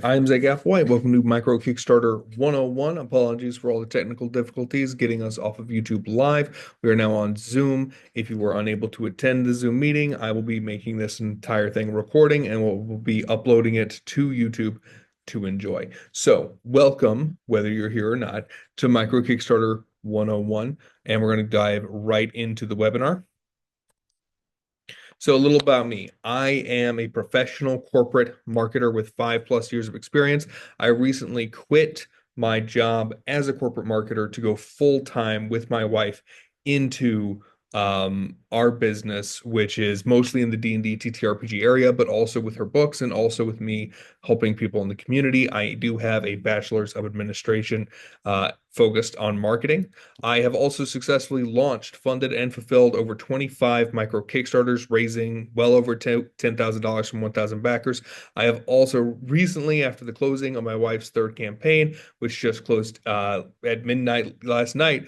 I'm Zack Applewhite. Welcome to Micro Kickstarter 101. Apologies for all the technical difficulties getting us off of YouTube Live. We are now on Zoom. If you were unable to attend the Zoom meeting, I will be making this entire thing recording and we'll be uploading it to YouTube to enjoy. So, welcome, whether you're here or not, to Micro Kickstarter 101. And we're going to dive right into the webinar. So, a little about me. I am a professional corporate marketer with 5+ years of experience. I recently quit my job as a corporate marketer to go full time with my wife into our business, which is mostly in the D&D ttrpg area, but also with her books and also with me helping people in the community. I do have a bachelor's of administration focused on marketing. I have also successfully launched, funded, and fulfilled over 25 micro Kickstarters, raising well over $10,000 from 1,000 backers. I have also recently, after the closing of my wife's third campaign, which just closed at midnight last night,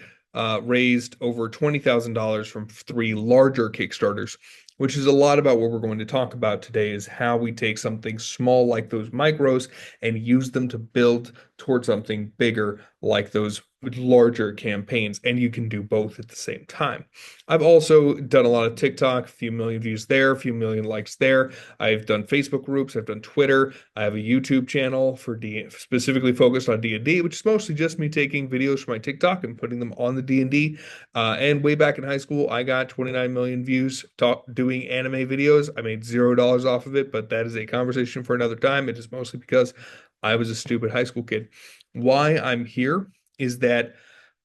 raised over $20,000 from 3 larger Kickstarters, which is a lot about what we're going to talk about today is how we take something small like those micros and use them to build towards something bigger like those larger campaigns. And you can do both at the same time. I've also done a lot of TikTok, a few million views there, a few million likes there. I've done Facebook groups, I've done Twitter. I have a YouTube channel for specifically focused on D&D, which is mostly just me taking videos from my TikTok and putting them on the D&D. And way back in high school, I got 29 million views doing anime videos. I made $0 off of it, but that is a conversation for another time. It is mostly because I was a stupid high school kid. Why I'm here is that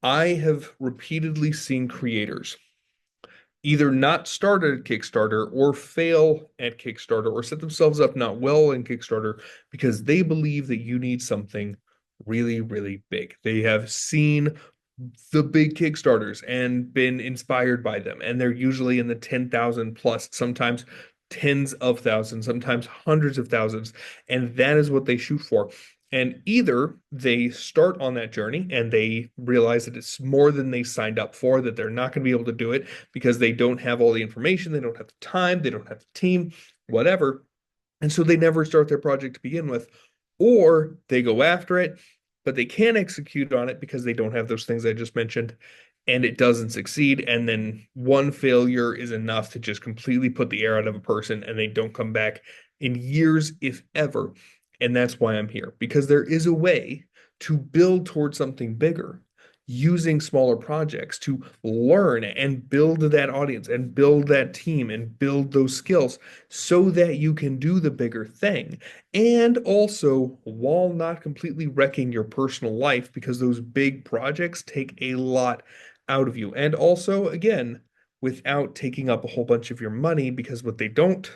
I have repeatedly seen creators either not start at Kickstarter or fail at Kickstarter or set themselves up not well in Kickstarter because they believe that you need something really, really big. They have seen the big Kickstarters and been inspired by them, and they're usually in the 10,000 plus, sometimes tens of thousands, sometimes hundreds of thousands, and that is what they shoot for. And either they start on that journey and they realize that it's more than they signed up for, that they're not going to be able to do it because they don't have all the information, they don't have the time, they don't have the team, whatever. And so they never start their project to begin with, or they go after it, but they can't execute on it because they don't have those things I just mentioned, and it doesn't succeed. And then one failure is enough to just completely put the air out of a person, and they don't come back in years, if ever. And that's why I'm here, because there is a way to build towards something bigger using smaller projects to learn and build that audience and build that team and build those skills so that you can do the bigger thing. And also, while not completely wrecking your personal life, because those big projects take a lot out of you. And also, again, without taking up a whole bunch of your money, because what they don't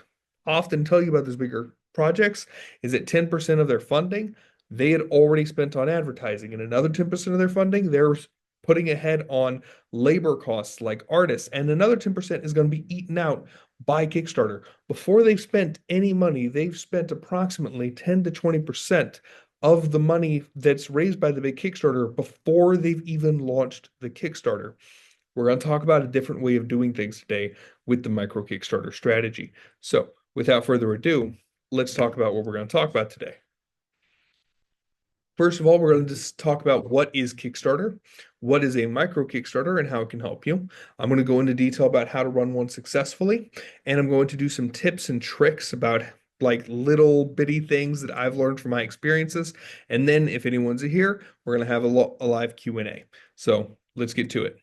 often tell you about those bigger projects is that 10% of their funding they had already spent on advertising, and another 10% of their funding they're putting ahead on labor costs like artists, and another 10% is going to be eaten out by Kickstarter. Before they've spent any money, they've spent approximately 10 to 20% of the money that's raised by the big Kickstarter before they've even launched the Kickstarter. We're going to talk about a different way of doing things today with the micro Kickstarter strategy. So, without further ado, let's talk about what we're going to talk about today. First of all, we're going to just talk about what is Kickstarter, what is a micro Kickstarter, and how it can help you. I'm going to go into detail about how to run one successfully, and I'm going to do some tips and tricks about like little bitty things that I've learned from my experiences. And then if anyone's here, we're going to have a live Q&A. So let's get to it.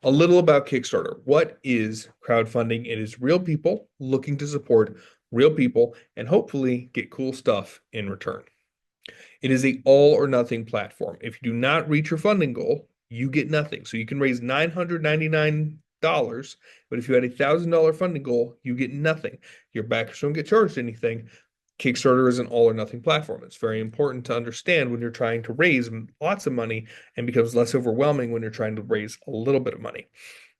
A little about Kickstarter. What is crowdfunding? It is real people looking to support real people and hopefully get cool stuff in return. It is a all or nothing platform. If you do not reach your funding goal, you get nothing. So you can raise $999, but if you had $1,000 funding goal, you get nothing. Your backers don't get charged anything. Kickstarter is an all or nothing platform. It's very important to understand when you're trying to raise lots of money and becomes less overwhelming when you're trying to raise a little bit of money.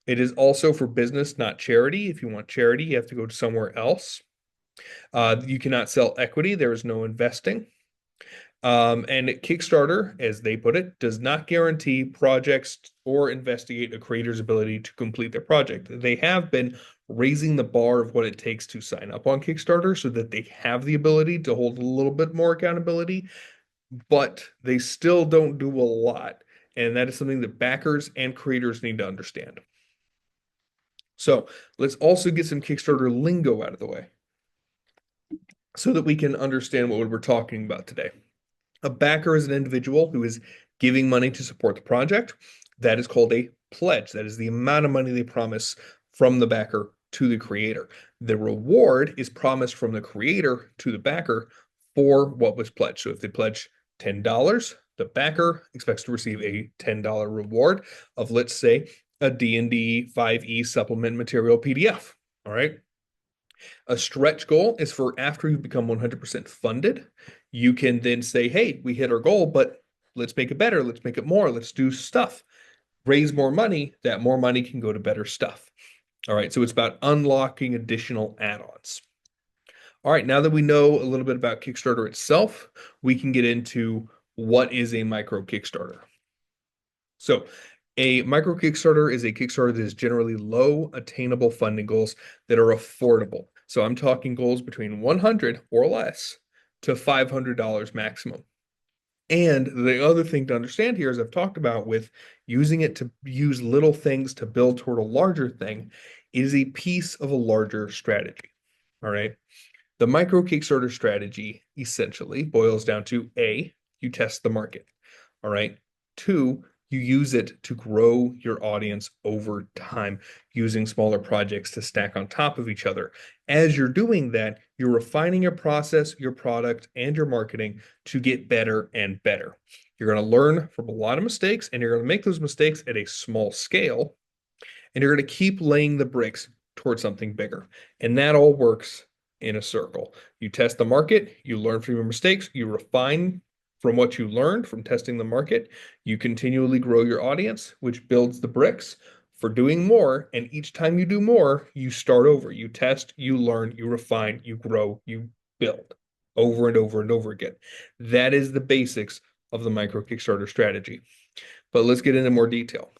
It is also for business, not charity. If you want charity, you have to go to somewhere else. You cannot sell equity. There is no investing. And Kickstarter, as they put it, does not guarantee projects or investigate a creator's ability to complete their project. They have been raising the bar of what it takes to sign up on Kickstarter so that they have the ability to hold a little bit more accountability, but they still don't do a lot. And that is something that backers and creators need to understand. So let's also get some Kickstarter lingo out of the way so that we can understand what we're talking about today. A backer is an individual who is giving money to support the project. That is called a pledge. That is the amount of money they promise from the backer to the creator. The reward is promised from the creator to the backer for what was pledged. So if they pledge $10, the backer expects to receive a $10 reward of, let's say, a D&D 5e supplement material PDF. All right. A stretch goal is for after you become 100% funded, you can then say, hey, we hit our goal, but let's make it better. Let's make it more. Let's do stuff. Raise more money. That more money can go to better stuff. All right. So it's about unlocking additional add-ons. All right. Now that we know a little bit about Kickstarter itself, we can get into what is a micro Kickstarter. So a micro Kickstarter is a Kickstarter that is generally low attainable funding goals that are affordable. So I'm talking goals between 100 or less to $500 maximum. And the other thing to understand here, as I've talked about with using it to use little things to build toward a larger thing, is a piece of a larger strategy. All right. The micro Kickstarter strategy essentially boils down to A, you test the market. All right. Two, you use it to grow your audience over time using smaller projects to stack on top of each other. As you're doing that, you're refining your process, your product, and your marketing to get better and better. You're going to learn from a lot of mistakes, and you're going to make those mistakes at a small scale, and you're going to keep laying the bricks towards something bigger. And that all works in a circle. You test the market, you learn from your mistakes, you refine from what you learned from testing the market, you continually grow your audience, which builds the bricks for doing more. And each time you do more, you start over. You test, you learn, you refine, you grow, you build over and over and over again. That is the basics of the micro Kickstarter strategy. But let's get into more detail.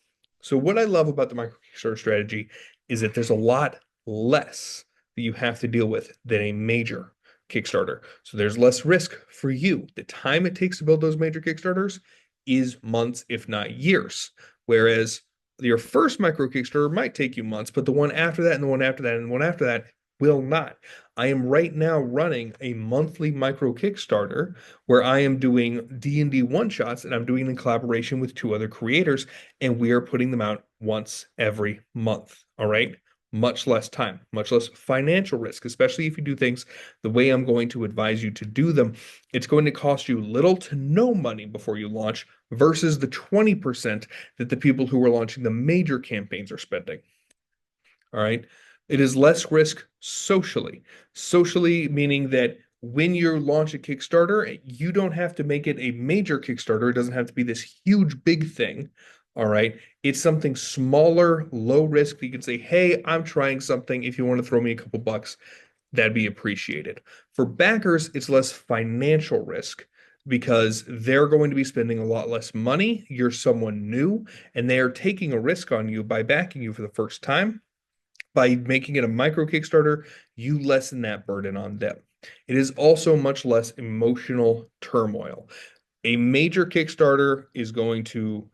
So what I love about the micro Kickstarter strategy is that there's a lot less that you have to deal with than a major Kickstarter. So there's less risk for you. The time it takes to build those major Kickstarters is months, if not years. Whereas your first micro Kickstarter might take you months, but the one after that and the one after that and the one after that will not. I am right now running a monthly micro Kickstarter where I am doing D&D one-shots, and I'm doing it in collaboration with two other creators, and we are putting them out once every month. All right. Much less time, much less financial risk, especially if you do things the way I'm going to advise you to do them. It's going to cost you little to no money before you launch versus the 20% that the people who are launching the major campaigns are spending. All right. It is less risk socially. Socially, meaning that when you launch a Kickstarter, you don't have to make it a major Kickstarter. It doesn't have to be this huge, big thing. All right. It's something smaller, low risk. You can say, hey, I'm trying something. If you want to throw me a couple bucks, that'd be appreciated. For backers, it's less financial risk because they're going to be spending a lot less money. You're someone new, and they are taking a risk on you by backing you for the first time. By making it a micro Kickstarter, you lessen that burden on them. It is also much less emotional turmoil. A major Kickstarter is going to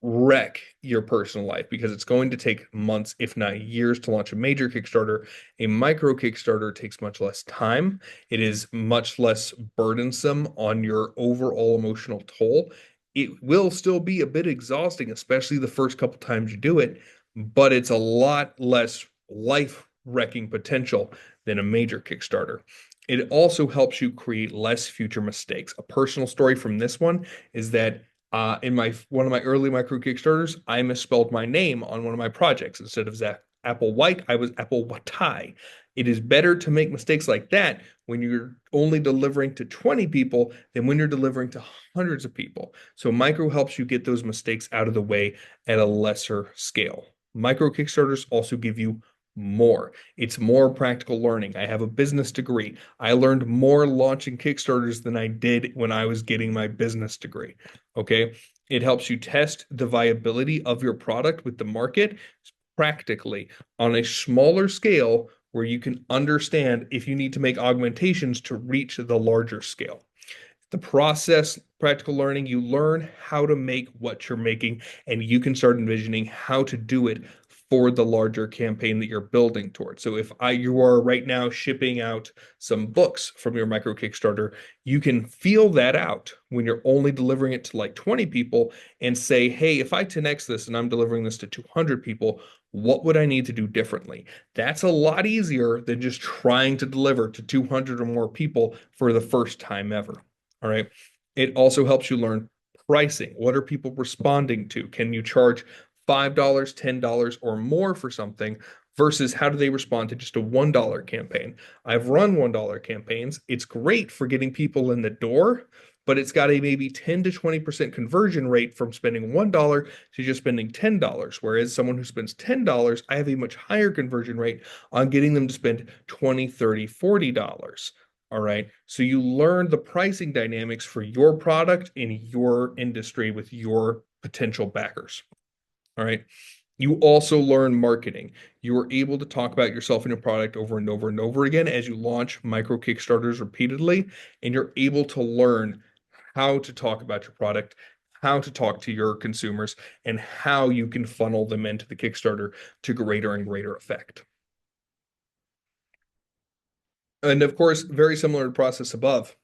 wreck your personal life because it's going to take months, if not years, to launch a major Kickstarter. A micro Kickstarter takes much less time. It is much less burdensome on your overall emotional toll. It will still be a bit exhausting, especially the first couple times you do it, but it's a lot less life-wrecking potential than a major Kickstarter. It also helps you create less future mistakes. A personal story from this one is that in my one of my early micro Kickstarters, I misspelled my name on one of my projects. Instead of Zack Applewhite, I was Applewhite. It is better to make mistakes like that when you're only delivering to 20 people than when you're delivering to hundreds of people. So micro helps you get those mistakes out of the way at a lesser scale. Micro Kickstarters also give you more. It's more practical learning. I have a business degree. I learned more launching Kickstarters than I did when I was getting my business degree. Okay. It helps you test the viability of your product with the market practically on a smaller scale where you can understand if you need to make augmentations to reach the larger scale. The process, practical learning, you learn how to make what you're making, and you can start envisioning how to do it for the larger campaign that you're building towards. So if you are right now shipping out some books from your micro Kickstarter, you can feel that out when you're only delivering it to like 20 people and say, hey, if I 10x this and I'm delivering this to 200 people, what would I need to do differently? That's a lot easier than just trying to deliver to 200 or more people for the first time ever. All right. It also helps you learn pricing. What are people responding to? Can you charge $5, $10, or more for something versus how do they respond to just a $1 campaign? I've run $1 campaigns. It's great for getting people in the door, but it's got a maybe 10 to 20% conversion rate from spending $1 to just spending $10. Whereas someone who spends $10, I have a much higher conversion rate on getting them to spend $20, $30, $40. All right. So you learn the pricing dynamics for your product in your industry with your potential backers. All right. You also learn marketing. You are able to talk about yourself and your product over and over and over again as you launch micro Kickstarters repeatedly, and you're able to learn how to talk about your product, how to talk to your consumers, and how you can funnel them into the Kickstarter to greater and greater effect. And of course, very similar to the process above,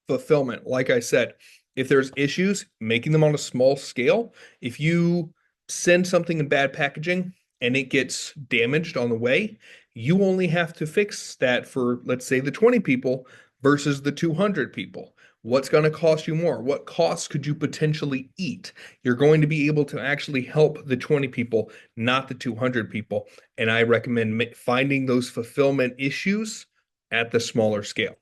fulfillment. Like I said, if there's issues, making them on a small scale, if you send something in bad packaging and it gets damaged on the way, you only have to fix that for, let's say, the 20 people versus the 200 people. What's going to cost you more? What costs could you potentially eat? You're going to be able to actually help the 20 people, not the 200 people. And I recommend finding those fulfillment issues at the smaller scale.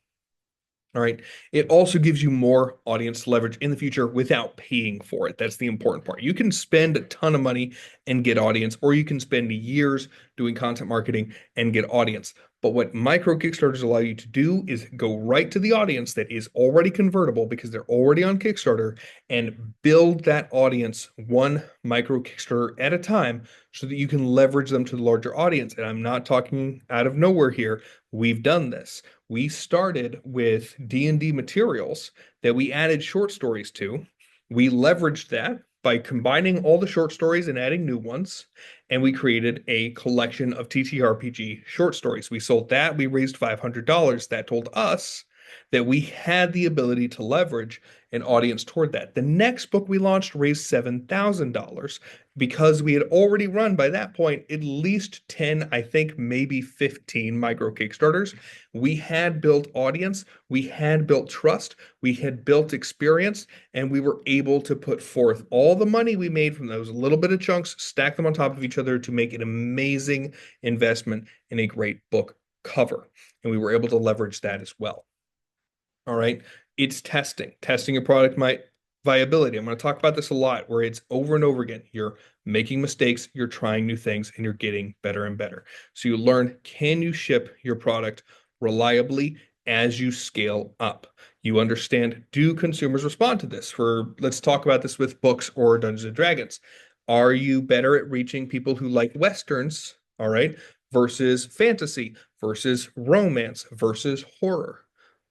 All right. It also gives you more audience leverage in the future without paying for it. That's the important part. You can spend a ton of money and get audience, or you can spend years doing content marketing and get audience. But what micro Kickstarters allow you to do is go right to the audience that is already convertible because they're already on Kickstarter and build that audience one micro Kickstarter at a time so that you can leverage them to the larger audience. And I'm not talking out of nowhere here. We've done this. We started with D&D materials that we added short stories to. We leveraged that by combining all the short stories and adding new ones, and we created a collection of ttrpg short stories. We sold that. We raised $500. That told us that we had the ability to leverage an audience toward that. The next book we launched raised $7,000 because we had already run by that point at least 10, I think maybe 15 micro Kickstarters. We had built audience, we had built trust, we had built experience, and we were able to put forth all the money we made from those little bit of chunks, stack them on top of each other to make an amazing investment in a great book cover. And we were able to leverage that as well. All right. It's testing your product viability. I'm going to talk about this a lot where it's over and over again. You're making mistakes, you're trying new things, and you're getting better and better. So you learn, can you ship your product reliably as you scale up? You understand, do consumers respond to this? Let's talk about this with books or Dungeons and Dragons. Are you better at reaching people who like Westerns, all right, versus fantasy, versus romance, versus horror?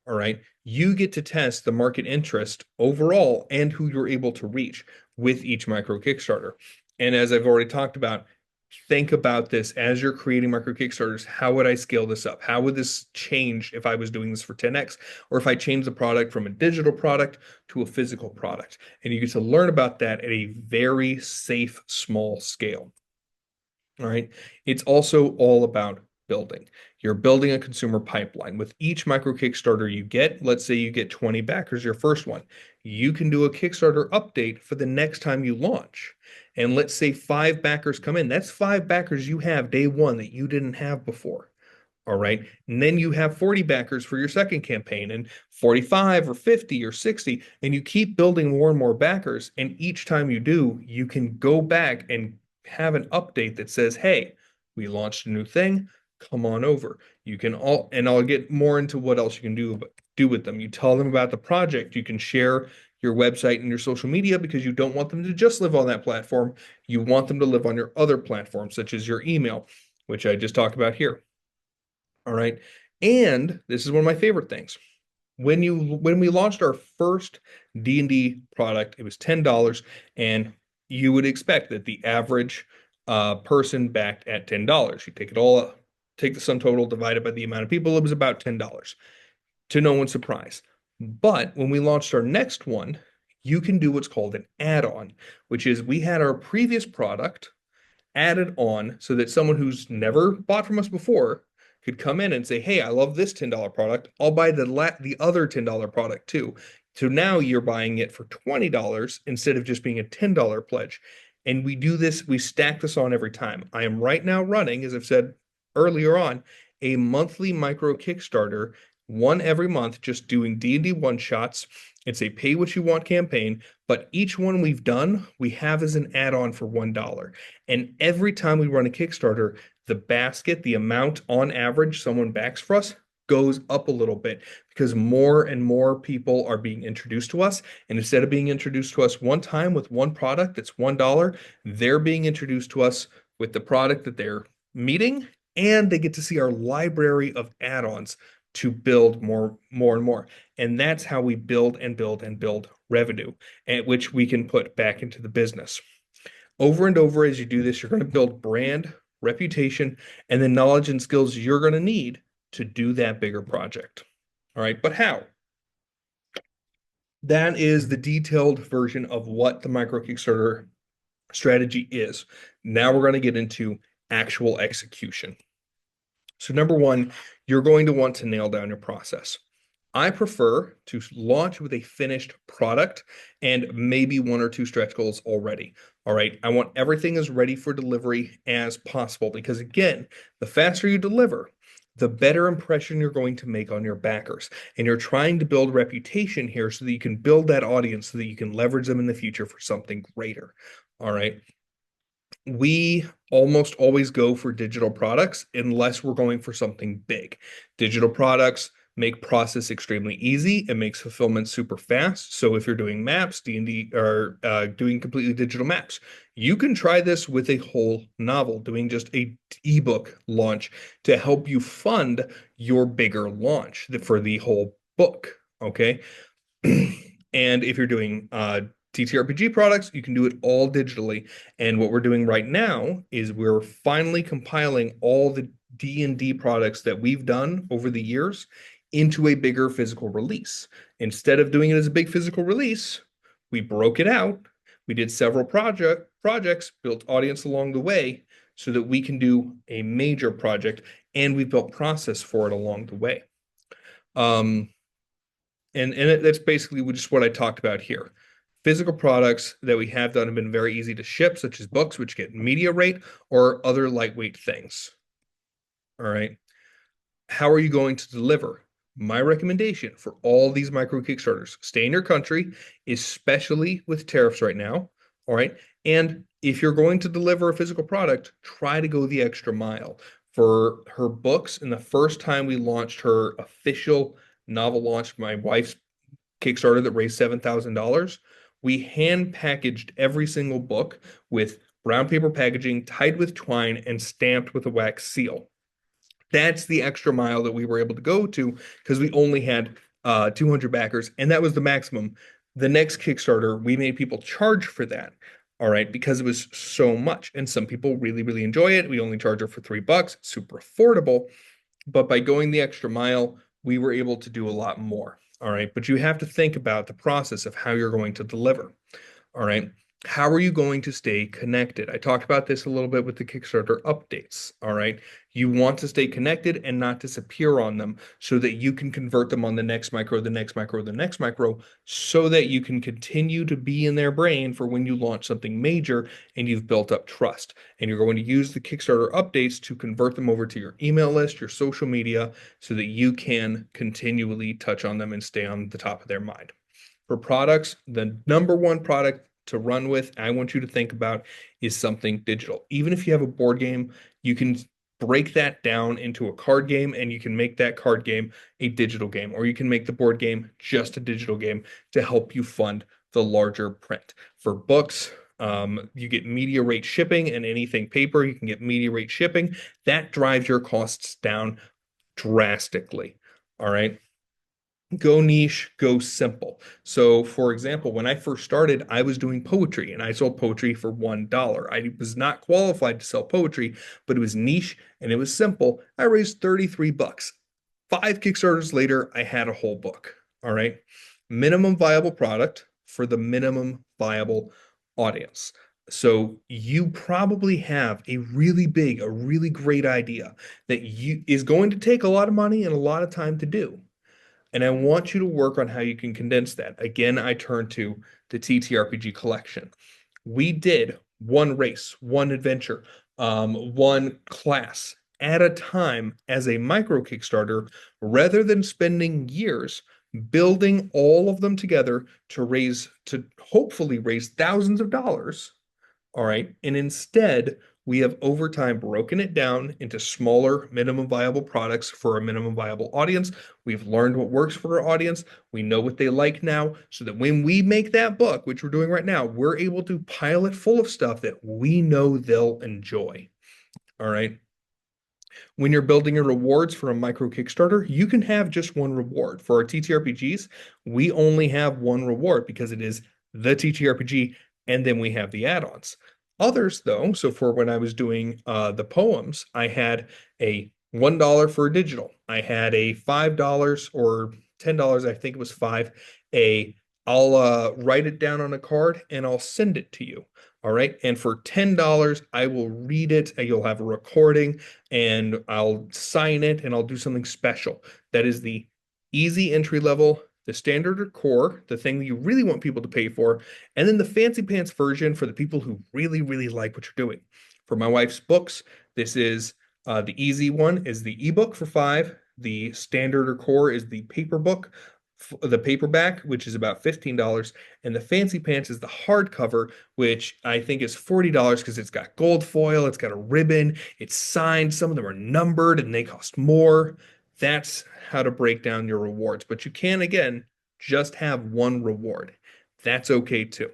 All right. You get to test the market interest overall and who you're able to reach with each micro Kickstarter. And as I've already talked about, think about this as you're creating micro Kickstarters. How would I scale this up? How would this change if I was doing this for 10x or if I change the product from a digital product to a physical product? And you get to learn about that at a very safe, small scale. All right. It's also all about building. You're building a consumer pipeline. With each micro Kickstarter you get, let's say you get 20 backers, your first one, you can do a Kickstarter update for the next time you launch. And let's say 5 backers come in. That's 5 backers you have day one that you didn't have before. All right. And then you have 40 backers for your second campaign and 45 or 50 or 60, and you keep building more and more backers. And each time you do, you can go back and have an update that says, hey, we launched a new thing. Come on over. You can all, and I'll get more into what else you can do with them. You tell them about the project. You can share your website and your social media because you don't want them to just live on that platform. You want them to live on your other platforms, such as your email, which I just talked about here. All right. And this is one of my favorite things. When we launched our first D&D product, it was $10, and you would expect that the average person backed at $10. You take it all up, take the sum total divided by the amount of people, it was about $10, to no one's surprise. But when we launched our next one, you can do what's called an add-on, which is we had our previous product added on so that someone who's never bought from us before could come in and say, "Hey, I love this $10 product. I'll buy the other $10 product too." So now you're buying it for $20 instead of just being a $10 pledge. And we do this, we stack this on every time. I am right now running, as I've said earlier on, a monthly micro Kickstarter, one every month, just doing D&D one shots. It's a pay what you want campaign, but each one we've done, we have as an add-on for $1. And every time we run a Kickstarter, the basket, the amount on average someone backs for us goes up a little bit because more and more people are being introduced to us. And instead of being introduced to us one time with one product that's $1, they're being introduced to us with the product that they're meeting, and they get to see our library of add-ons to build more and more. And that's how we build and build and build revenue, at which we can put back into the business. Over and over as you do this, you're going to build brand, reputation, and the knowledge and skills you're going to need to do that bigger project. All right, but how? That is the detailed version of what the micro Kickstarter strategy is. Now we're going to get into actual execution. So number one, you're going to want to nail down your process. I prefer to launch with a finished product and maybe one or two stretch goals already. All right. I want everything as ready for delivery as possible because, again, the faster you deliver, the better impression you're going to make on your backers. And you're trying to build reputation here so that you can build that audience so that you can leverage them in the future for something greater. All right. We almost always go for digital products unless we're going for something big. Digital products make process extremely easy. It makes fulfillment super fast. So if you're doing maps, D&D, or doing completely digital maps, you can try this with a whole novel, doing just a ebook launch to help you fund your bigger launch for the whole book. Okay. And if you're doing TTRPG products, you can do it all digitally. And what we're doing right now is we're finally compiling all the D&D products that we've done over the years into a bigger physical release. Instead of doing it as a big physical release, we broke it out. We did several projects, built audience along the way so that we can do a major project, and we built process for it along the way. That's basically just what I talked about here. Physical products that we have done have been very easy to ship, such as books, which get media rate, or other lightweight things. All right. How are you going to deliver? My recommendation for all these micro Kickstarters, stay in your country, especially with tariffs right now. All right. And if you're going to deliver a physical product, try to go the extra mile. For her books, and the first time we launched her official novel launch, my wife's Kickstarter that raised $7,000, we hand packaged every single book with brown paper packaging, tied with twine, and stamped with a wax seal. That's the extra mile that we were able to go to because we only had 200 backers, and that was the maximum. The next Kickstarter, we made people charge for that. All right, because it was so much. And some people really, really enjoy it. We only charge her for $3, super affordable. But by going the extra mile, we were able to do a lot more. All right, but you have to think about the process of how you're going to deliver. All right. How are you going to stay connected? I talked about this a little bit with the Kickstarter updates. All right. You want to stay connected and not disappear on them so that you can convert them on the next micro, the next micro, the next micro, so that you can continue to be in their brain for when you launch something major and you've built up trust. And you're going to use the Kickstarter updates to convert them over to your email list, your social media, so that you can continually touch on them and stay on the top of their mind. For products, the number one product to run with, I want you to think about, is something digital. Even if you have a board game, You can break that down into a card game and you can make that card game a digital game, or you can make the board game just a digital game to help you fund the larger print. For books, you get media rate shipping, and anything paper, you can get media rate shipping. That drives your costs down drastically. All right. Go niche, go simple. So, for example, when I first started, I was doing poetry and I sold poetry for $1. I was not qualified to sell poetry, but it was niche and it was simple. I raised 33 bucks. 5 Kickstarters later, I had a whole book. All right. Minimum viable product for the minimum viable audience. So you probably have a really big, a really great idea that you is going to take a lot of money and a lot of time to do. And I want you to work on how you can condense that. Again, I turn to the TTRPG collection. We did one race, one adventure, one class at a time as a micro Kickstarter, rather than spending years building all of them together to hopefully raise thousands of dollars. All right. And instead, we have over time broken it down into smaller minimum viable products for a minimum viable audience. We've learned what works for our audience. We know what they like now, so that when we make that book, which we're doing right now, we're able to pile it full of stuff that we know they'll enjoy. All right. When you're building your rewards for a micro Kickstarter, you can have just one reward. For our TTRPGs, we only have one reward because it is the TTRPG, and then we have the add-ons. Others, though, so for when I was doing the poems, I had a $1 for a digital. I had a $5 or $10, I think it was five. I'll write it down on a card and I'll send it to you. All right. And for $10, I will read it and you'll have a recording and I'll sign it and I'll do something special. That is the easy entry level, the standard or core, the thing that you really want people to pay for, and then the fancy pants version for the people who really, really like what you're doing. For my wife's books, this is the easy one is the ebook for $5. The standard or core is the paper book, the paperback, which is about $15, and the fancy pants is the hardcover, which I think is $40 because it's got gold foil, it's got a ribbon, it's signed, some of them are numbered and they cost more. That's how to break down your rewards. But you can, again, just have one reward. That's okay too.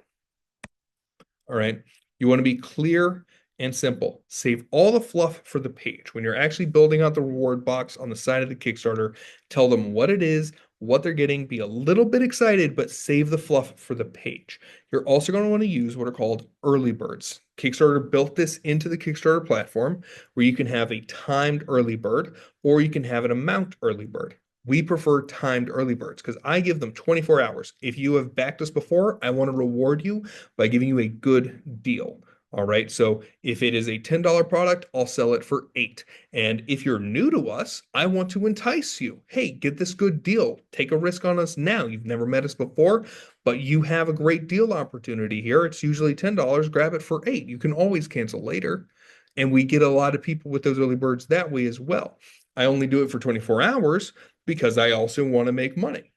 All right. You want to be clear and simple. Save all the fluff for the page. When you're actually building out the reward box on the side of the Kickstarter, tell them what it is, what they're getting, be a little bit excited, but save the fluff for the page. You're also going to want to use what are called early birds. Kickstarter built this into the Kickstarter platform where you can have a timed early bird or you can have an amount early bird. We prefer timed early birds because I give them 24 hours. If you have backed us before, I want to reward you by giving you a good deal. All right. So if it is a $10 product, I'll sell it for 8. And if you're new to us, I want to entice you. Hey, get this good deal. Take a risk on us now. You've never met us before, but you have a great deal opportunity here. It's usually $10. Grab it for 8. You can always cancel later. And we get a lot of people with those early birds that way as well. I only do it for 24 hours because I also want to make money.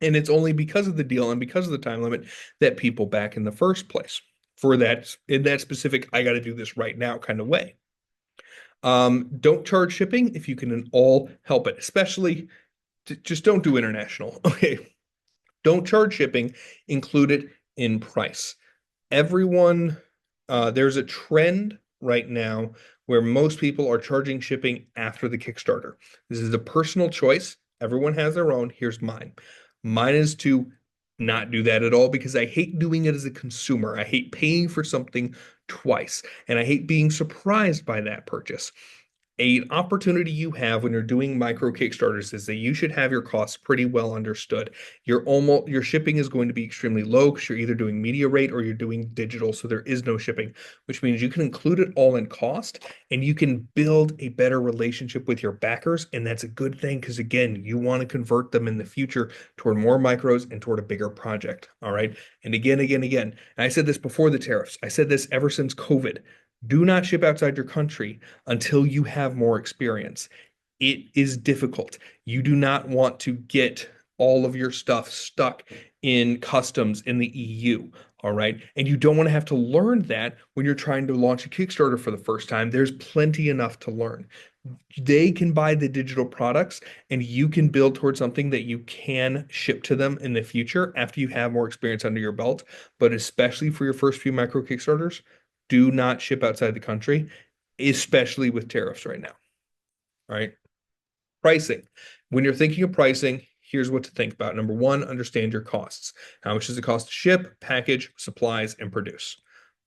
And it's only because of the deal and because of the time limit that people back in the first place for that, in that specific, I got to do this right now kind of way. Don't charge shipping if you can at all help it, especially just don't do international. Okay. Don't charge shipping, include it in price. Everyone, there's a trend right now where most people are charging shipping after the Kickstarter. This is a personal choice. Everyone has their own. Here's mine. Mine is to not do that at all because I hate doing it as a consumer. I hate paying for something twice, and I hate being surprised by that purchase. An opportunity you have when you're doing micro Kickstarters is that you should have your costs pretty well understood. Your shipping is going to be extremely low because you're either doing media rate or you're doing digital, so there is no shipping, which means you can include it all in cost and you can build a better relationship with your backers. And that's a good thing because again, you want to convert them in the future toward more micros and toward a bigger project. All right. And again, and I said this before the tariffs. I said this ever since COVID. Do not ship outside your country until you have more experience. It is difficult. You do not want to get all of your stuff stuck in customs in the EU. All right. And you don't want to have to learn that when you're trying to launch a Kickstarter for the first time. There's plenty enough to learn. They can buy the digital products and you can build towards something that you can ship to them in the future after you have more experience under your belt. But especially for your first few micro Kickstarters, do not ship outside the country, especially with tariffs right now. All right. Pricing. When you're thinking of pricing, here's what to think about. Number one, understand your costs. How much does it cost to ship, package, supplies, and produce?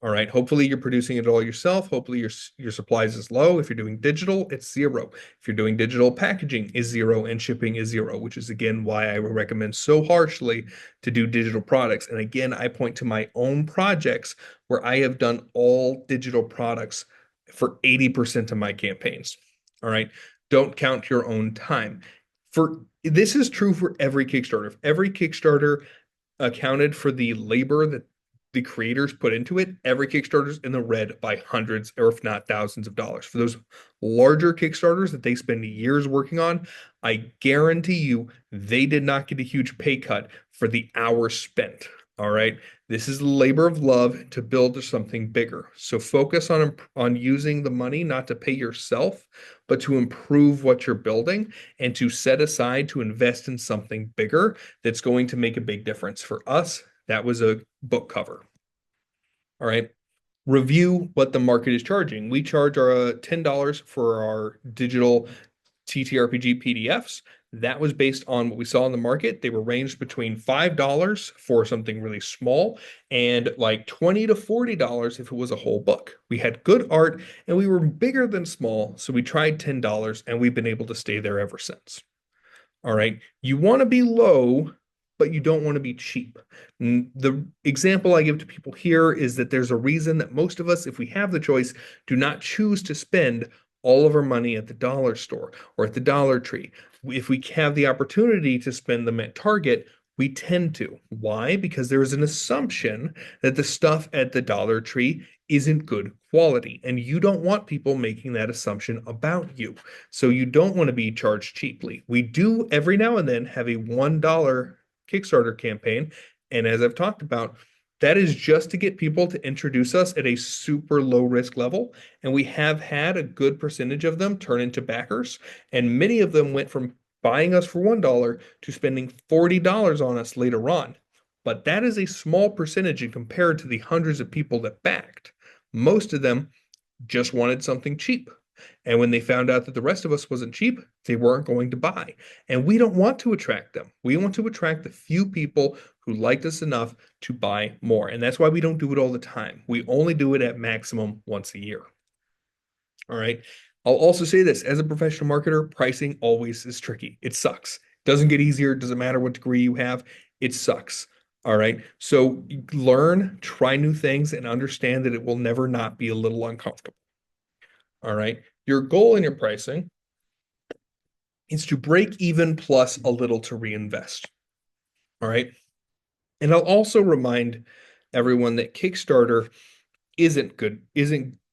All right. Hopefully you're producing it all yourself. Hopefully your supplies is low. If you're doing digital, it's zero. If you're doing digital, packaging is zero and shipping is zero, which is again why I recommend so harshly to do digital products. And again, I point to my own projects where I have done all digital products for 80% of my campaigns. All right. Don't count your own time. For this is true for every Kickstarter. If every Kickstarter accounted for the labor that the creators put into it, every Kickstarter's in the red by hundreds or if not thousands of dollars. For those larger Kickstarters that they spend years working on, I guarantee you they did not get a huge pay cut for the hours spent. All right. This is the labor of love to build something bigger. So focus on using the money not to pay yourself, but to improve what you're building and to set aside to invest in something bigger that's going to make a big difference. For us, that was a book cover. All right. Review what the market is charging. We charge our $10 for our digital ttrpg PDFs. That was based on what we saw in the market. They were ranged between $5 for something really small and like $20 to $40 if it was a whole book. We had good art and we were bigger than small, so we tried $10 and we've been able to stay there ever since. All right. You want to be low, but you don't want to be cheap. The example I give to people here is that there's a reason that most of us, if we have the choice, do not choose to spend all of our money at the dollar store or at the Dollar Tree. If we have the opportunity to spend them at Target, we tend to. Why? Because there is an assumption that the stuff at the Dollar Tree isn't good quality, and you don't want people making that assumption about you. So you don't want to be charged cheaply. We do every now and then have a $1 Kickstarter campaign, and as I've talked about, that is just to get people to introduce us at a super low risk level. And we have had a good percentage of them turn into backers. And many of them went from buying us for $1 to spending $40 on us later on. But that is a small percentage in compared to the hundreds of people that backed. Most of them just wanted something cheap. And when they found out that the rest of us wasn't cheap, they weren't going to buy. And we don't want to attract them. We want to attract the few people who liked us enough to buy more. And that's why we don't do it all the time. We only do it at maximum once a year. All right. I'll also say this as a professional marketer, pricing always is tricky. It sucks. Doesn't get easier. Doesn't matter what degree you have. It sucks. All right. So learn, try new things, and understand that it will never not be a little uncomfortable. All right. Your goal in your pricing is to break even plus a little to reinvest. All right. And I'll also remind everyone that Kickstarter isn't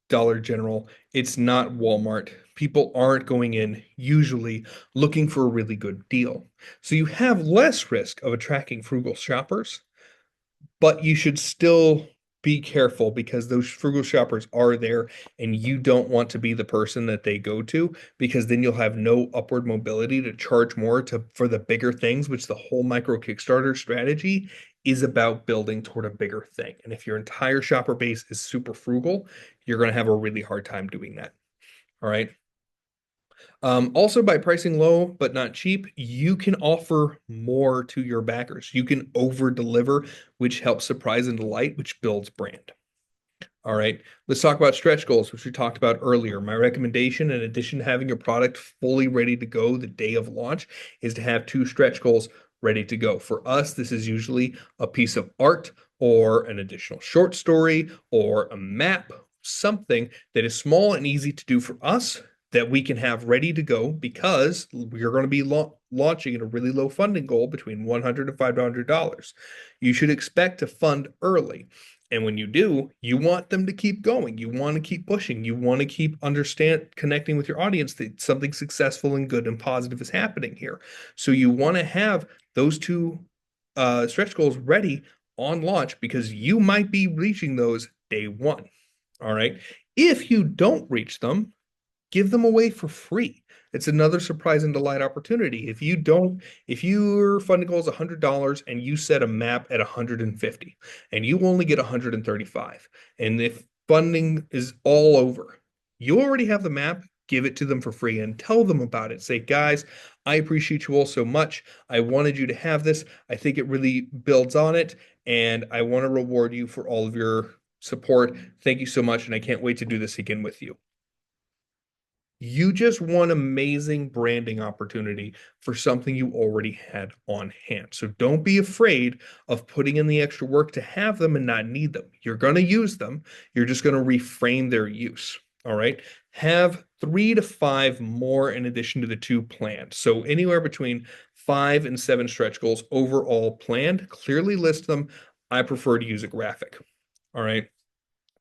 Dollar General. It's not Walmart. People aren't going in usually looking for a really good deal. So you have less risk of attracting frugal shoppers, but you should still be careful because those frugal shoppers are there and you don't want to be the person that they go to because then you'll have no upward mobility to charge more for the bigger things, which the whole micro Kickstarter strategy is about building toward a bigger thing. And if your entire shopper base is super frugal, you're going to have a really hard time doing that. All right. Also, by pricing low but not cheap, you can offer more to your backers. You can over deliver, which helps surprise and delight, which builds brand. All right, let's talk about stretch goals, which we talked about earlier. My recommendation, in addition to having your product fully ready to go the day of launch, is to have 2 stretch goals ready to go. For us, this is usually a piece of art or an additional short story or a map, something that is small and easy to do for us that we can have ready to go because we're going to be launching at a really low funding goal between $100 and $500. You should expect to fund early. And when you do, you want them to keep going. You want to keep pushing. You want to keep connecting with your audience that something successful and good and positive is happening here. So you want to have those 2 stretch goals ready on launch because you might be reaching those day one. All right. If you don't reach them, give them away for free. It's another surprise and delight opportunity. If your funding goal is $100 and you set a map at 150 and you only get 135, and if funding is all over, you already have the map, give it to them for free and tell them about it. Say, guys, I appreciate you all so much. I wanted you to have this. I think it really builds on it, and I want to reward you for all of your support. Thank you so much, and I can't wait to do this again with you. You just won amazing branding opportunity for something you already had on hand. So don't be afraid of putting in the extra work to have them and not need them. You're going to use them. You're just going to reframe their use. All right. Have 3 to 5 more in addition to the 2 planned. So anywhere between 5 and 7 stretch goals overall planned. Clearly list them. I prefer to use a graphic. All right.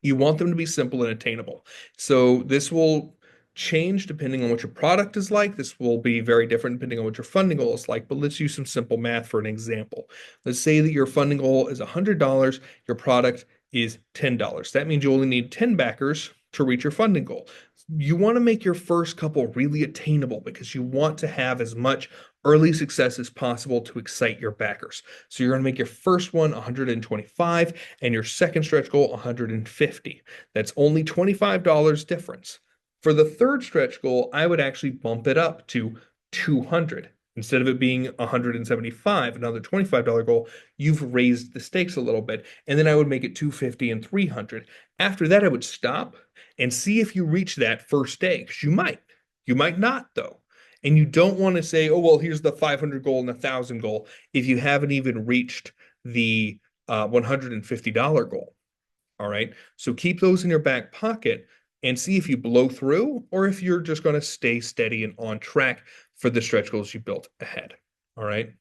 You want them to be simple and attainable. So this will change depending on what your product is like. This will be very different depending on what your funding goal is like. But let's use some simple math for an example. Let's say that your funding goal is $100, your product is $10. That means you only need 10 backers to reach your funding goal. You want to make your first couple really attainable because you want to have as much early success as possible to excite your backers. So you're going to make your first one 125 and your second stretch goal 150. That's only $25 difference. For the third stretch goal, I would actually bump it up to 200. Instead of it being 175, another $25 goal, you've raised the stakes a little bit. And then I would make it 250 and 300. After that, I would stop and see if you reach that first day, because you might. You might not, though. And you don't want to say, oh, well, here's the 500 goal and the 1,000 goal if you haven't even reached the $150 goal. All right. So keep those in your back pocket and see if you blow through or if you're just going to stay steady and on track for the stretch goals you built ahead. All right.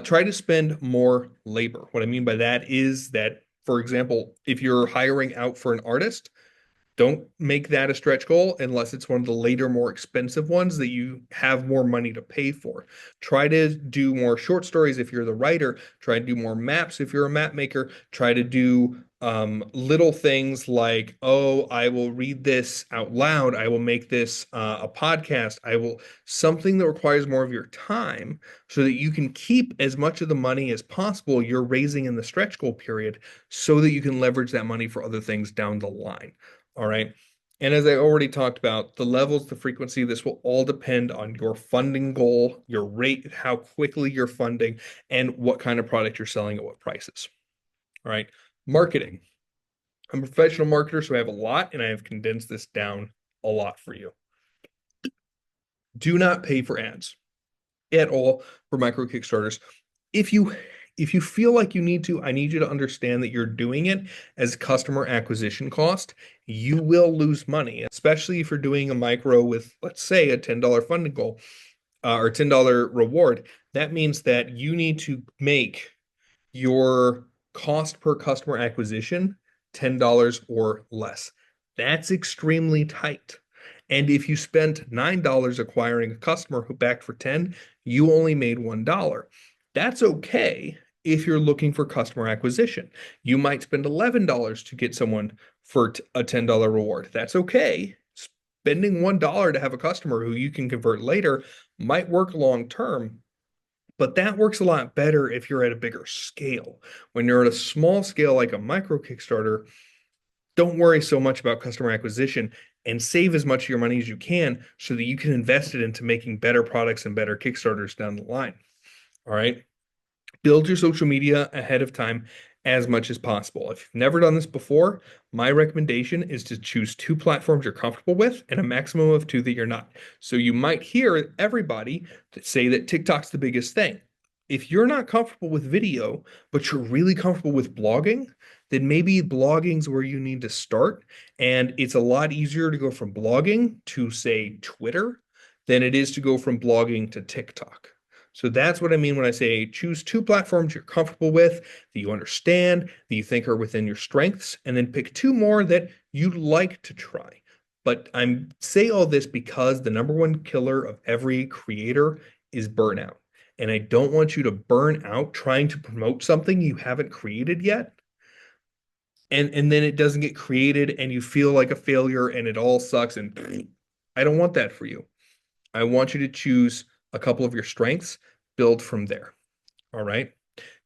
Try to spend more labor. What I mean by that is that, for example, if you're hiring out for an artist, don't make that a stretch goal unless it's one of the later, more expensive ones that you have more money to pay for. Try to do more short stories if you're the writer. Try to do more maps if you're a map maker. Try to do little things like, oh, I will read this out loud. I will make this a podcast. I will something that requires more of your time so that you can keep as much of the money as possible you're raising in the stretch goal period so that you can leverage that money for other things down the line. All right. And as I already talked about, the levels, the frequency, this will all depend on your funding goal, your rate, how quickly you're funding, and what kind of product you're selling at what prices. All right. Marketing. I'm a professional marketer, so I have a lot, and I have condensed this down a lot for you. Do not pay for ads at all for micro Kickstarters. If you feel like you need to, I need you to understand that you're doing it as customer acquisition cost. You will lose money, especially if you're doing a micro with, let's say, a $10 funding goal or $10 reward. That means that you need to make your cost per customer acquisition $10 or less. That's extremely tight. And if you spent $9 acquiring a customer who backed for 10, you only made $1. That's okay if you're looking for customer acquisition. You might spend $11 to get someone for a $10 reward. That's okay. Spending $1 to have a customer who you can convert later might work long term, but that works a lot better if you're at a bigger scale. When you're at a small scale like a micro Kickstarter, don't worry so much about customer acquisition and save as much of your money as you can so that you can invest it into making better products and better Kickstarters down the line. All right. Build your social media ahead of time as much as possible. If you've never done this before, my recommendation is to choose 2 platforms you're comfortable with and a maximum of 2 that you're not. So you might hear everybody say that TikTok's the biggest thing. If you're not comfortable with video, but you're really comfortable with blogging, then maybe blogging's where you need to start. And it's a lot easier to go from blogging to, say, Twitter than it is to go from blogging to TikTok. So that's what I mean when I say choose 2 platforms you're comfortable with, that you understand, that you think are within your strengths, and then pick 2 more that you'd like to try. But I'm say all this because the number one killer of every creator is burnout. And I don't want you to burn out trying to promote something you haven't created yet. And then it doesn't get created and you feel like a failure and it all sucks. And I don't want that for you. I want you to choose a couple of your strengths, build from there. All right.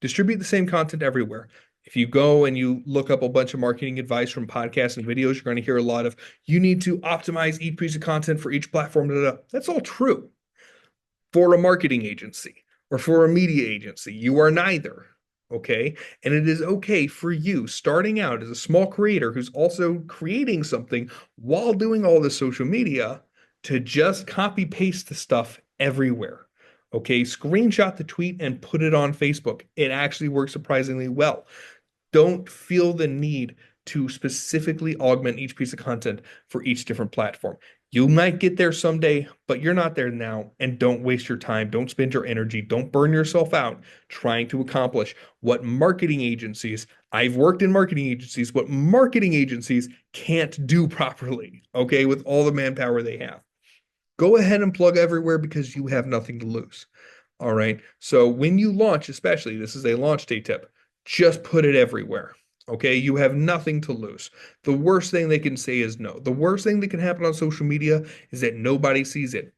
Distribute the same content everywhere. If you go and you look up a bunch of marketing advice from podcasts and videos, you're going to hear a lot of, you need to optimize each piece of content for each platform. Da, da, da. That's all true for a marketing agency or for a media agency. You are neither. Okay. And it is okay for you starting out as a small creator who's also creating something while doing all this social media to just copy paste the stuff everywhere. Okay. Screenshot the tweet and put it on Facebook. It actually works surprisingly well. Don't feel the need to specifically augment each piece of content for each different platform. You might get there someday, but you're not there now. And don't waste your time. Don't spend your energy. Don't burn yourself out trying to accomplish what marketing agencies, I've worked in marketing agencies, what marketing agencies can't do properly, okay, with all the manpower they have. Go ahead and plug everywhere because you have nothing to lose. All right. So when you launch, especially, this is a launch day tip, just put it everywhere. Okay. You have nothing to lose. The worst thing they can say is no. The worst thing that can happen on social media is that nobody sees it.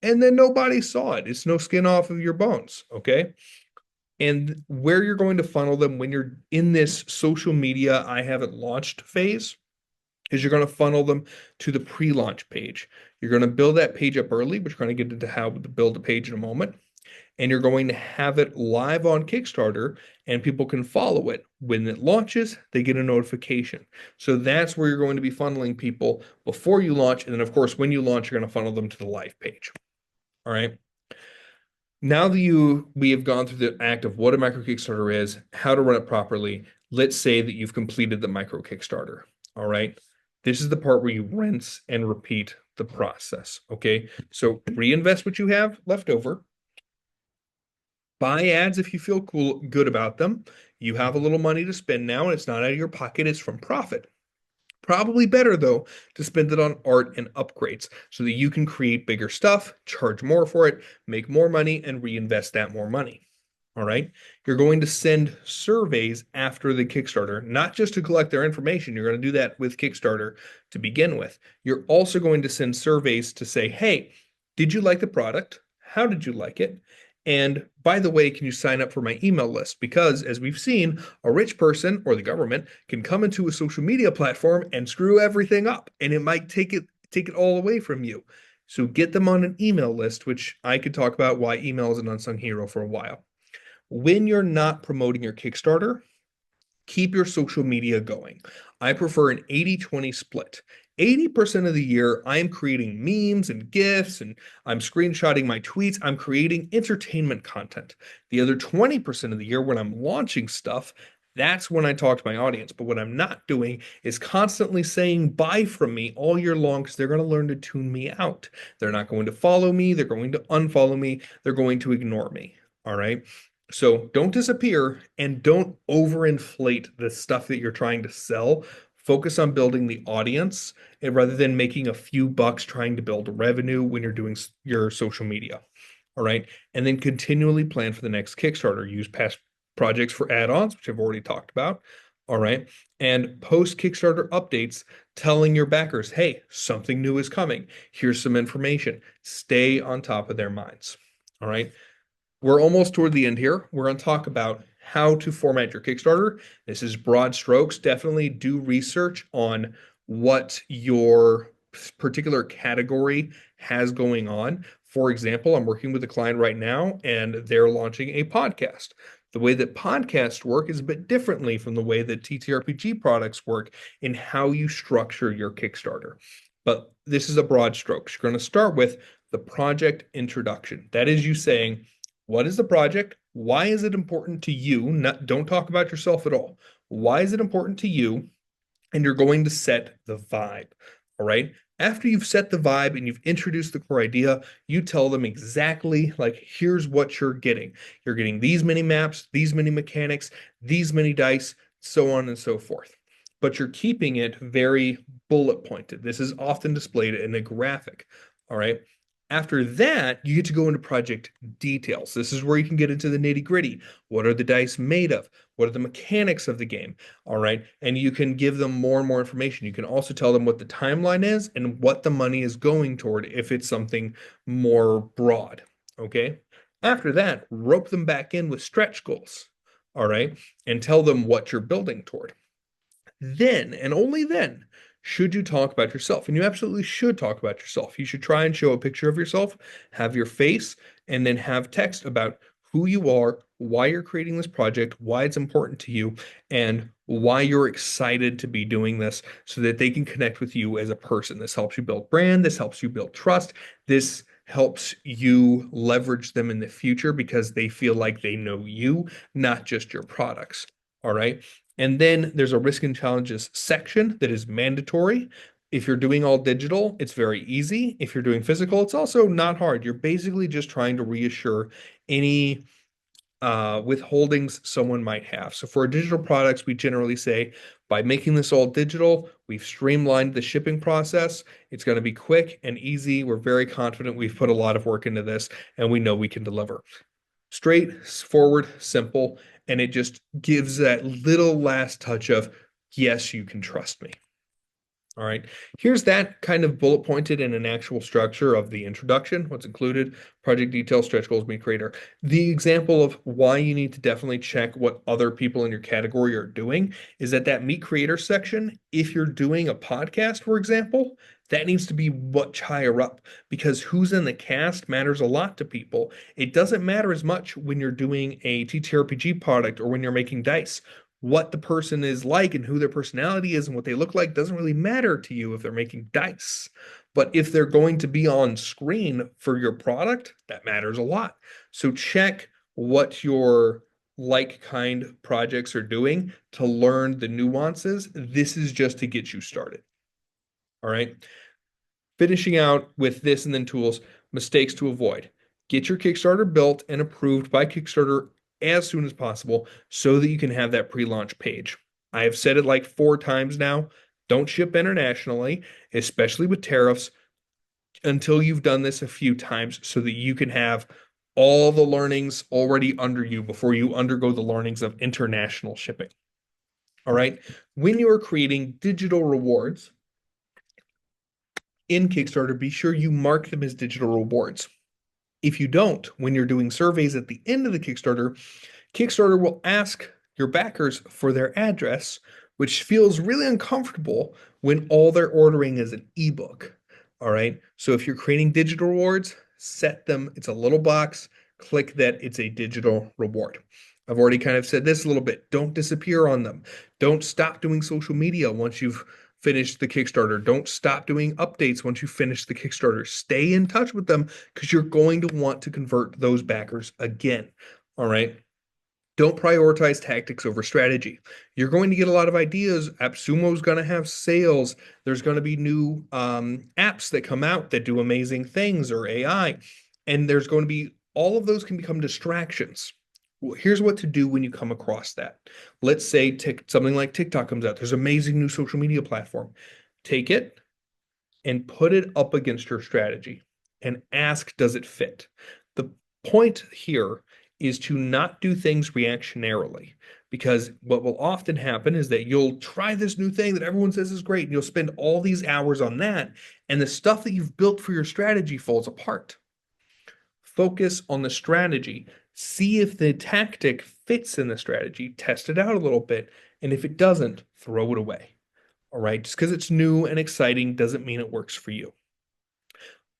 And then nobody saw it. It's no skin off of your bones. Okay. And where you're going to funnel them when you're in this social media, I haven't launched phase, is you're going to funnel them to the pre-launch page. You're going to build that page up early, but you're going to get into how to build a page in a moment. And you're going to have it live on Kickstarter and people can follow it. When it launches, they get a notification. So that's where you're going to be funneling people before you launch. And then, of course, when you launch, you're going to funnel them to the live page. All right. Now that we have gone through the act of what a micro Kickstarter is, how to run it properly, let's say that you've completed the micro Kickstarter. All right. This is the part where you rinse and repeat the process. Okay. So reinvest what you have left over. Buy ads if you feel good about them. You have a little money to spend now, and it's not out of your pocket, it's from profit. Probably better, though, to spend it on art and upgrades so that you can create bigger stuff, charge more for it, make more money, and reinvest that more money. All right. You're going to send surveys after the Kickstarter, not just to collect their information. You're going to do that with Kickstarter to begin with. You're also going to send surveys to say, hey, did you like the product? How did you like it? And by the way, can you sign up for my email list? Because as we've seen, a rich person or the government can come into a social media platform and screw everything up, and it might take it all away from you. So get them on an email list, which I could talk about why email is an unsung hero for a while. When you're not promoting your Kickstarter, keep your social media going. I prefer an 80-20 split. 80% of the year, I'm creating memes and GIFs and I'm screenshotting my tweets. I'm creating entertainment content. The other 20% of the year, when I'm launching stuff, that's when I talk to my audience. But what I'm not doing is constantly saying bye from me all year long because they're going to learn to tune me out. They're not going to follow me. They're going to unfollow me. They're going to ignore me. All right. So don't disappear and don't overinflate the stuff that you're trying to sell. Focus on building the audience and rather than making a few bucks trying to build revenue when you're doing your social media. All right. And then continually plan for the next Kickstarter. Use past projects for add-ons, which I've already talked about. All right. And post Kickstarter updates telling your backers, hey, something new is coming. Here's some information. Stay on top of their minds. All right. We're almost toward the end here. We're going to talk about how to format your Kickstarter. This is broad strokes. Definitely do research on what your particular category has going on. For example, I'm working with a client right now, and they're launching a podcast. The way that podcasts work is a bit differently from the way that ttrpg products work in how you structure your Kickstarter. But this is a broad strokes. You're going to start with the project introduction. That is you saying, what is the project? Why is it important to you? Don't talk about yourself at all. Why is it important to you? And you're going to set the vibe. All right. After you've set the vibe and you've introduced the core idea, you tell them exactly like, here's what you're getting. You're getting these many maps, these many mechanics, these many dice, so on and so forth. But you're keeping it very bullet pointed. This is often displayed in a graphic. All right. After that, you get to go into project details. This is where you can get into the nitty-gritty. What are the dice made of? What are the mechanics of the game? All right. And you can give them more and more information. You can also tell them what the timeline is and what the money is going toward if it's something more broad. Okay. After that, rope them back in with stretch goals. All right. And tell them what you're building toward. Then, and only then, should you talk about yourself. And you absolutely should talk about yourself. You should try and show a picture of yourself, have your face, and then have text about who you are, why you're creating this project, why it's important to you, and why you're excited to be doing this so that they can connect with you as a person. This helps you build brand, this helps you build trust, this helps you leverage them in the future because they feel like they know you, not just your products. All right. And then there's a risk and challenges section that is mandatory. If you're doing all digital, it's very easy. If you're doing physical, it's also not hard. You're basically just trying to reassure any withholdings someone might have. So for our digital products, we generally say by making this all digital, we've streamlined the shipping process. It's going to be quick and easy. We're very confident we've put a lot of work into this and we know we can deliver. Straightforward, simple, and it just gives that little last touch of, yes, you can trust me. All right, here's that kind of bullet pointed in an actual structure of the introduction, what's included, project details, stretch goals, meet creator. The example of why you need to definitely check what other people in your category are doing is that meet creator section, if you're doing a podcast, for example, that needs to be much higher up because who's in the cast matters a lot to people. It doesn't matter as much when you're doing a ttrpg product or when you're making dice. What the person is like and who their personality is and what they look like doesn't really matter to you if they're making dice. But if they're going to be on screen for your product, that matters a lot. So check what your like kind projects are doing to learn the nuances. This is just to get you started. All right. Finishing out with this and then tools, mistakes to avoid. Get your Kickstarter built and approved by Kickstarter as soon as possible so that you can have that pre-launch page. I have said it like 4 times now. Don't ship internationally, especially with tariffs, until you've done this a few times so that you can have all the learnings already under you before you undergo the learnings of international shipping. All right. When you are creating digital rewards in Kickstarter, be sure you mark them as digital rewards. If you don't, when you're doing surveys at the end of the Kickstarter, Kickstarter will ask your backers for their address, which feels really uncomfortable when all they're ordering is an ebook. All right. So if you're creating digital rewards, set them. It's a little box. Click that it's a digital reward. I've already kind of said this a little bit. Don't disappear on them. Don't stop doing social media once you've finished the Kickstarter. Don't stop doing updates once you finish the Kickstarter. Stay in touch with them because you're going to want to convert those backers again. All right. Don't prioritize tactics over strategy. You're going to get a lot of ideas. AppSumo's going to have sales. There's going to be new apps that come out that do amazing things or AI. And there's going to be all of those can become distractions. Well, here's what to do when you come across that. Let's say something like TikTok comes out. There's an amazing new social media platform. Take it and put it up against your strategy and ask, does it fit? The point here is to not do things reactionarily because what will often happen is that you'll try this new thing that everyone says is great and you'll spend all these hours on that and the stuff that you've built for your strategy falls apart. Focus on the strategy. See if the tactic fits in the strategy, test it out a little bit, and if it doesn't, throw it away. All right, just because it's new and exciting doesn't mean it works for you.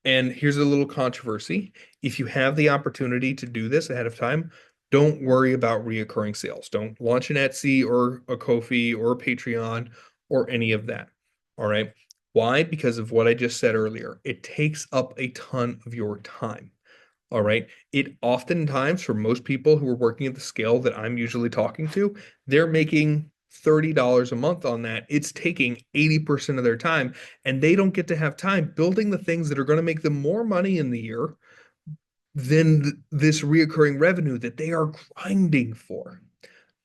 And here's a little controversy. If you have the opportunity to do this ahead of time, don't worry about reoccurring sales. Don't launch an Etsy or a Ko-fi or a Patreon or any of that. All right. Why? Because of what I just said earlier. It takes up a ton of your time. All right. It oftentimes, for most people who are working at the scale that I'm usually talking to, they're making $30 a month on that. It's taking 80% of their time, and they don't get to have time building the things that are going to make them more money in the year than this reoccurring revenue that they are grinding for.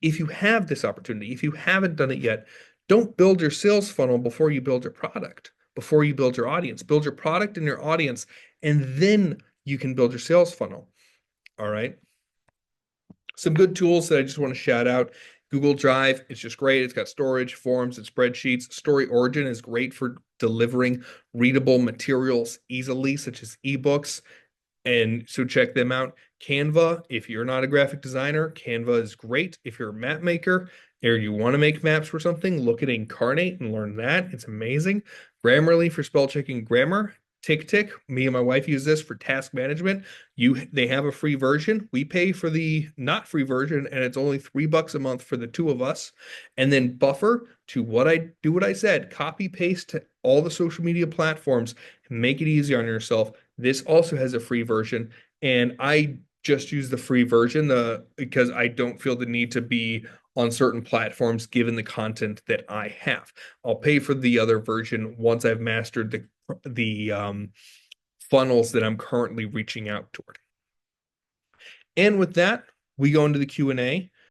If you have this opportunity, if you haven't done it yet, don't build your sales funnel before you build your product. before you build your audience. Build your product and your audience, and then you can build your sales funnel. All right. Some good tools that I just want to shout out. Google Drive, it's just great. It's got storage, forms, and spreadsheets. Story Origin is great for delivering readable materials easily, such as ebooks. And so check them out. Canva, if you're not a graphic designer, Canva is great. If you're a map maker or you want to make maps for something, look at Incarnate and learn that. It's amazing. Grammarly for spell checking grammar. TickTick, me and my wife use this for task management. They have a free version. We pay for the not free version, and it's only $3 a month for the two of us. And then Buffer, to what I said, copy paste to all the social media platforms, make it easy on yourself. This also has a free version, and I just use the free version because I don't feel the need to be on certain platforms given the content that I have. I'll pay for the other version once I've mastered the funnels that I'm currently reaching out toward. And with that, we go into the Q&A.